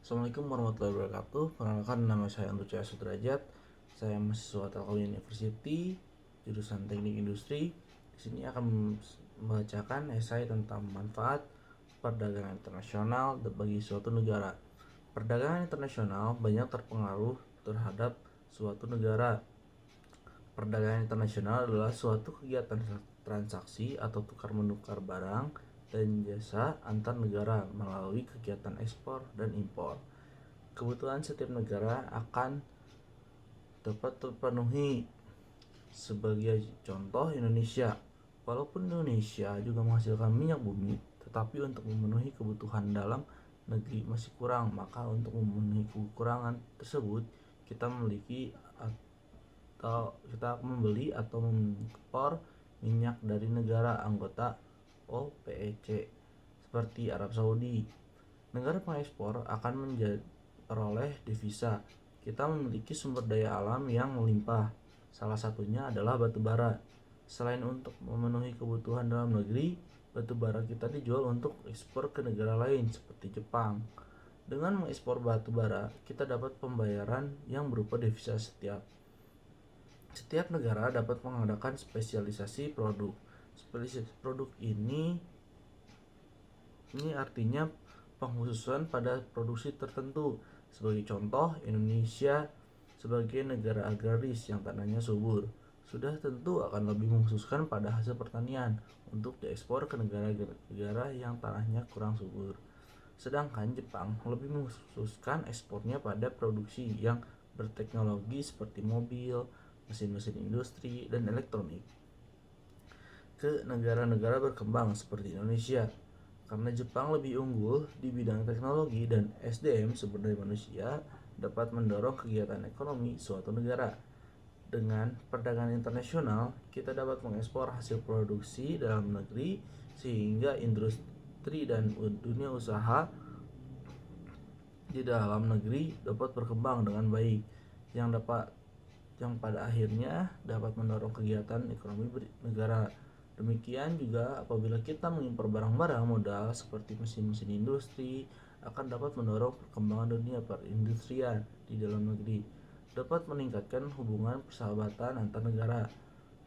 Assalamualaikum warahmatullahi wabarakatuh. Perkenalkan, nama saya Andrew Cahaya Sudrajat. Saya mahasiswa Telkom University, jurusan Teknik Industri. Di sini akan membacakan esai tentang manfaat perdagangan internasional bagi suatu negara. Perdagangan internasional banyak terpengaruh terhadap suatu negara. Perdagangan internasional adalah suatu kegiatan transaksi atau tukar-menukar barang dan jasa antar negara melalui kegiatan ekspor dan impor. Kebutuhan setiap negara akan dapat terpenuhi. Sebagai contoh, Indonesia. Walaupun Indonesia juga menghasilkan minyak bumi, tetapi untuk memenuhi kebutuhan dalam negeri masih kurang. Maka untuk memenuhi kekurangan tersebut, kita membeli atau mengimpor minyak dari negara anggota OPEC seperti Arab Saudi. Negara pengekspor akan memperoleh devisa. Kita memiliki sumber daya alam yang melimpah. Salah satunya adalah batu bara. Selain untuk memenuhi kebutuhan dalam negeri, batu bara kita dijual untuk ekspor ke negara lain seperti Jepang. Dengan mengekspor batu bara, kita dapat pembayaran yang berupa devisa. Setiap negara dapat mengadakan spesialisasi produk. Spesialisasi produk ini artinya pengkhususan pada produksi tertentu. Sebagai contoh, Indonesia sebagai negara agraris yang tanahnya subur, sudah tentu akan lebih mengkhususkan pada hasil pertanian untuk diekspor ke negara-negara yang tanahnya kurang subur. Sedangkan Jepang lebih mengkhususkan ekspornya pada produksi yang berteknologi seperti mobil, mesin-mesin industri, dan elektronik ke negara-negara berkembang seperti Indonesia. Karena Jepang lebih unggul di bidang teknologi dan SDM sumber daya manusia dapat mendorong kegiatan ekonomi suatu negara. Dengan perdagangan internasional, kita dapat mengekspor hasil produksi dalam negeri sehingga industri dan dunia usaha di dalam negeri dapat berkembang dengan baik, yang pada akhirnya dapat mendorong kegiatan ekonomi negara. Demikian juga apabila kita mengimpor barang-barang modal seperti mesin-mesin industri, akan dapat mendorong perkembangan dunia perindustrian di dalam negeri, dapat meningkatkan hubungan persahabatan antar negara.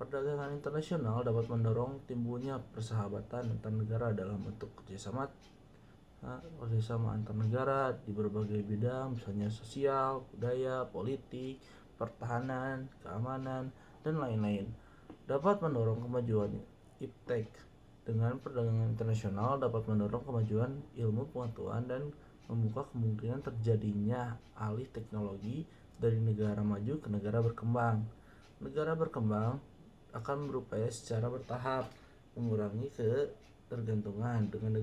Perdagangan internasional dapat mendorong timbulnya persahabatan antar negara dalam bentuk kerjasama antar negara di berbagai bidang, misalnya sosial, budaya, politik, pertahanan, keamanan, dan lain-lain. Dapat mendorong kemajuan iptek. Dengan perdagangan internasional dapat mendorong kemajuan ilmu pengetahuan dan membuka kemungkinan terjadinya alih teknologi dari negara maju ke negara berkembang. Negara berkembang akan berupaya secara bertahap mengurangi ketergantungan dengan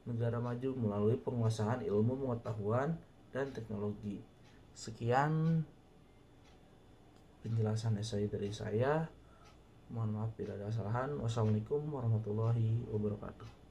negara maju melalui penguasaan ilmu pengetahuan dan teknologi. Sekian penjelasan esai dari saya. Mohon maaf bila ada kesalahan. Wassalamualaikum warahmatullahi wabarakatuh.